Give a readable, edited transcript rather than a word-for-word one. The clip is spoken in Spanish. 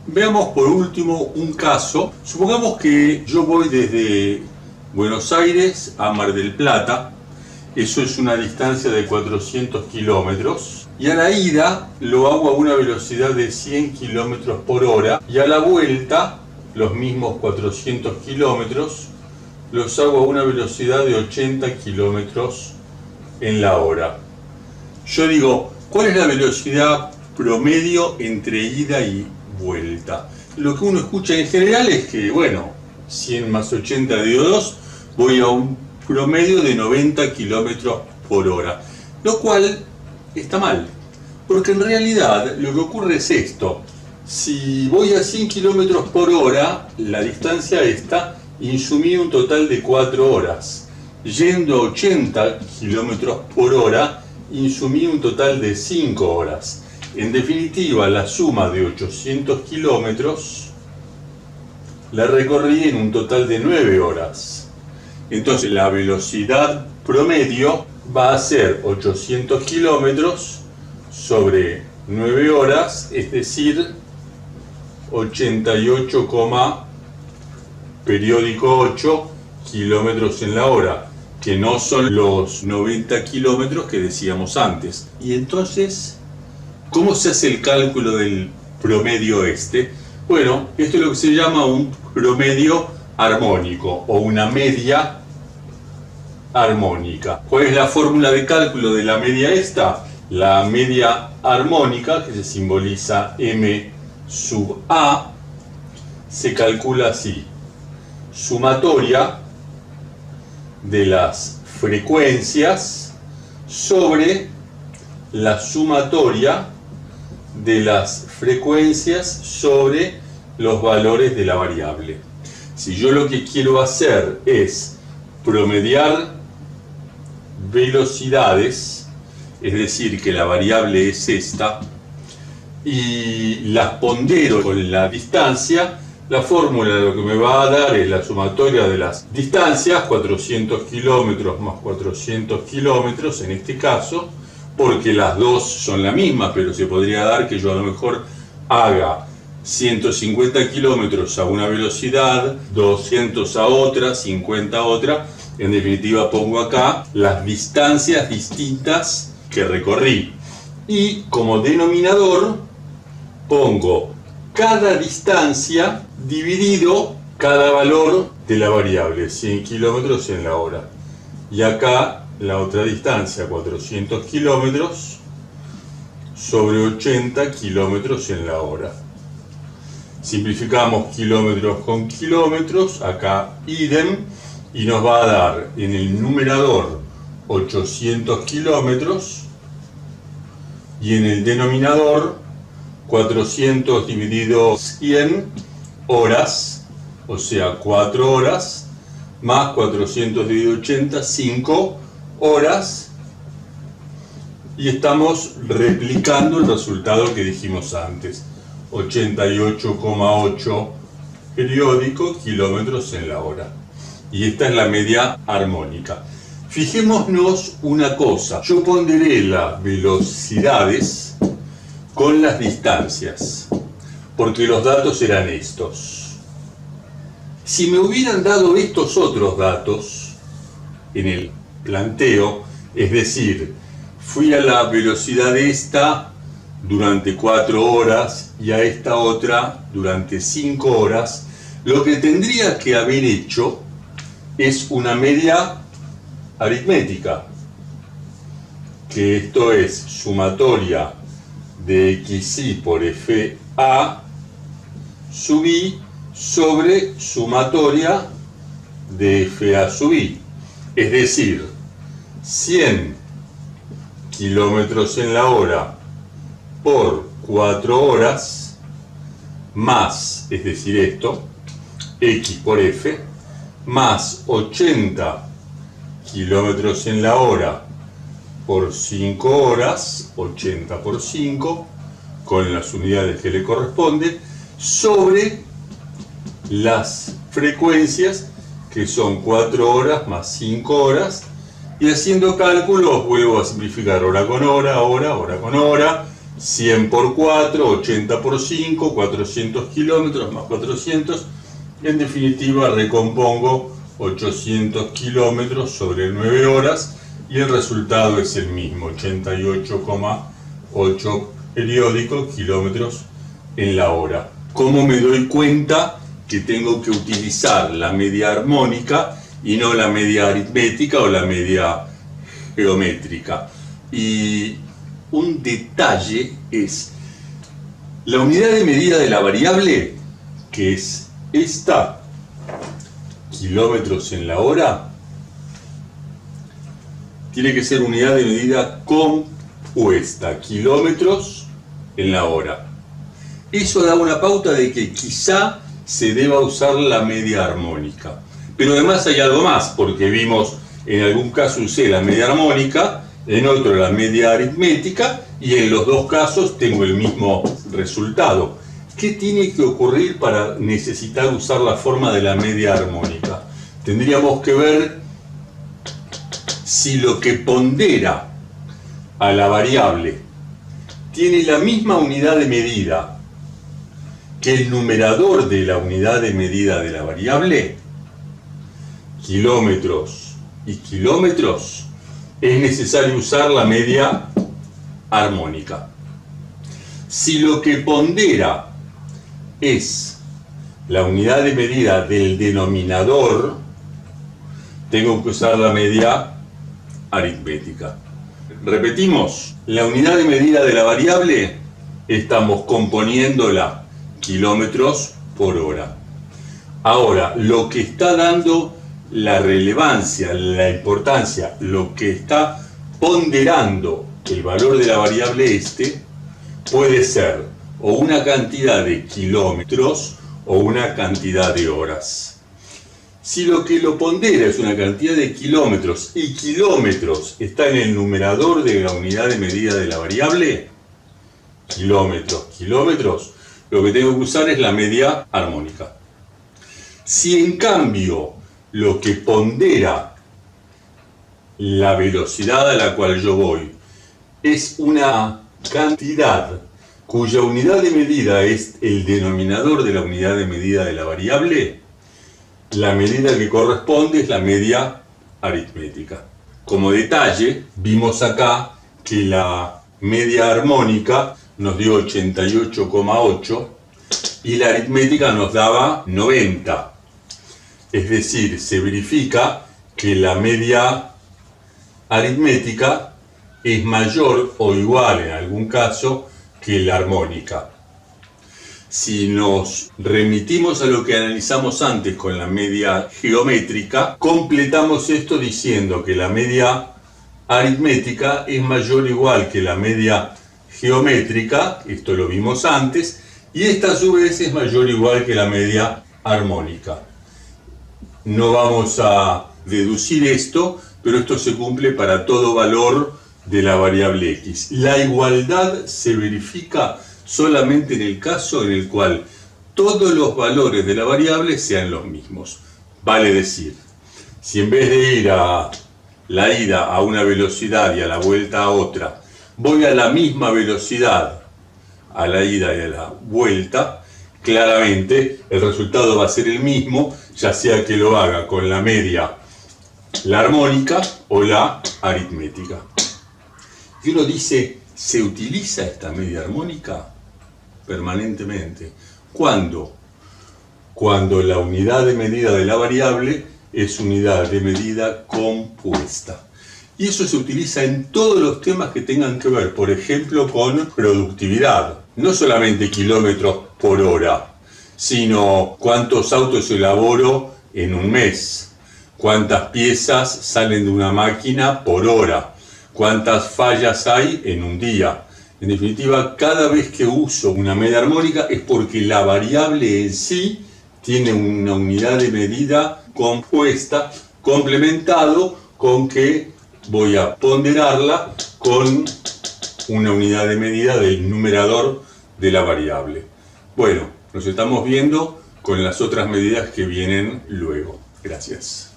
Veamos por último un caso. Supongamos que yo voy desde Buenos Aires a Mar del Plata. Eso es una distancia de 400 kilómetros. Y a la ida lo hago a una velocidad de 100 kilómetros por hora. Y a la vuelta, los mismos 400 kilómetros, los hago a una velocidad de 80 kilómetros en la hora. Yo digo, ¿cuál es la velocidad promedio entre ida y vuelta? Lo que uno escucha en general es que, bueno, 100 más 80 dividido 2, voy a un promedio de 90 kilómetros por hora. Lo cual está mal, porque en realidad lo que ocurre es esto. Si voy a 100 kilómetros por hora, la distancia esta insumí un total de 4 horas. Yendo a 80 kilómetros por hora, insumí un total de 5 horas. En definitiva, la suma de 800 kilómetros la recorrí en un total de 9 horas. Entonces, la velocidad promedio va a ser 800 kilómetros sobre 9 horas, es decir, 88, periódico 8 kilómetros en la hora, que no son los 90 kilómetros que decíamos antes. Y entonces, ¿cómo se hace el cálculo del promedio este? Bueno, esto es lo que se llama un promedio armónico o una media armónica. ¿Cuál es la fórmula de cálculo de la media esta? La media armónica, que se simboliza M sub A, se calcula así: sumatoria de las frecuencias sobre la sumatoria de las frecuencias sobre los valores de la variable. Si yo lo que quiero hacer es promediar velocidades, es decir, que la variable es esta, y las pondero con la distancia, la fórmula lo que me va a dar es la sumatoria de las distancias, 400 kilómetros más 400 kilómetros en este caso, porque las dos son la misma, pero se podría dar que yo a lo mejor haga 150 kilómetros a una velocidad, 200 a otra, 50 a otra. En definitiva, pongo acá las distancias distintas que recorrí. Y como denominador, pongo cada distancia dividido cada valor de la variable, 100 kilómetros en la hora. Y acá la otra distancia, 400 kilómetros sobre 80 kilómetros en la hora. Simplificamos kilómetros con kilómetros, acá idem, y nos va a dar en el numerador 800 kilómetros y en el denominador 400 dividido 100 horas, o sea 4 horas, más 400 dividido 80, 5 horas, y estamos replicando el resultado que dijimos antes, 88,8 periódico kilómetros en la hora. Y esta es la media armónica. Fijémonos una cosa, yo ponderé las velocidades con las distancias, porque los datos eran estos. Si me hubieran dado estos otros datos en el planteo, es decir, fui a la velocidad esta durante 4 horas y a esta otra durante 5 horas, lo que tendría que haber hecho es una media aritmética, que esto es sumatoria de xi por fa sub i sobre sumatoria de fa sub i, es decir, 100 kilómetros en la hora por 4 horas más, es decir, esto, x por f, más 80 kilómetros en la hora por 5 horas, 80 por 5, con las unidades que le corresponde, sobre las frecuencias, que son 4 horas más 5 horas, y haciendo cálculos vuelvo a simplificar hora con hora, hora con hora, 100 por 4, 80 por 5, 400 kilómetros más 400. En definitiva, recompongo 800 kilómetros sobre 9 horas y el resultado es el mismo, 88,8 periódicos kilómetros en la hora. ¿Cómo me doy cuenta que tengo que utilizar la media armónica y no la media aritmética o la media geométrica? Y un detalle es la unidad de medida de la variable, que es esta, kilómetros en la hora, tiene que ser unidad de medida compuesta, kilómetros en la hora. Eso da una pauta de que quizá se deba usar la media armónica. Pero además hay algo más, porque vimos, en algún caso usé la media armónica, en otro la media aritmética, y en los dos casos tengo el mismo resultado. ¿Qué tiene que ocurrir para necesitar usar la forma de la media armónica? Tendríamos que ver si lo que pondera a la variable tiene la misma unidad de medida que el numerador de la unidad de medida de la variable, kilómetros y kilómetros, es necesario usar la media armónica. Si lo que pondera es la unidad de medida del denominador, tengo que usar la media aritmética. Repetimos, la unidad de medida de la variable estamos componiéndola kilómetros por hora. Ahora, lo que está dando la relevancia, la importancia, lo que está ponderando el valor de la variable puede ser o una cantidad de kilómetros o una cantidad de horas. Si lo que lo pondera es una cantidad de kilómetros y kilómetros está en el numerador de la unidad de medida de la variable, kilómetros, kilómetros, lo que tengo que usar es la media armónica. Si en cambio lo que pondera la velocidad a la cual yo voy es una cantidad cuya unidad de medida es el denominador de la unidad de medida de la variable, la medida que corresponde es la media aritmética. Como detalle, vimos acá que la media armónica nos dio 88,8 y la aritmética nos daba 90. Es decir, se verifica que la media aritmética es mayor o igual en algún caso que la armónica. Si nos remitimos a lo que analizamos antes con la media geométrica, completamos esto diciendo que la media aritmética es mayor o igual que la media geométrica, esto lo vimos antes, y esta a su vez es mayor o igual que la media armónica. No vamos a deducir esto, pero esto se cumple para todo valor de la variable x. La igualdad se verifica solamente en el caso en el cual todos los valores de la variable sean los mismos. Vale decir, si en vez de ir a la ida a una velocidad y a la vuelta a otra, voy a la misma velocidad a la ida y a la vuelta, claramente el resultado va a ser el mismo, ya sea que lo haga con la media, la armónica o la aritmética. Y uno dice, ¿se utiliza esta media armónica? Permanentemente. ¿Cuándo? Cuando la unidad de medida de la variable es unidad de medida compuesta. Y eso se utiliza en todos los temas que tengan que ver, por ejemplo, con productividad. No solamente kilómetros por hora, sino cuántos autos elaboro en un mes, cuántas piezas salen de una máquina por hora, cuántas fallas hay en un día. En definitiva, cada vez que uso una media armónica es porque la variable en sí tiene una unidad de medida compuesta, complementado con que voy a ponderarla con una unidad de medida del numerador de la variable. Bueno, nos estamos viendo con las otras medidas que vienen luego. Gracias.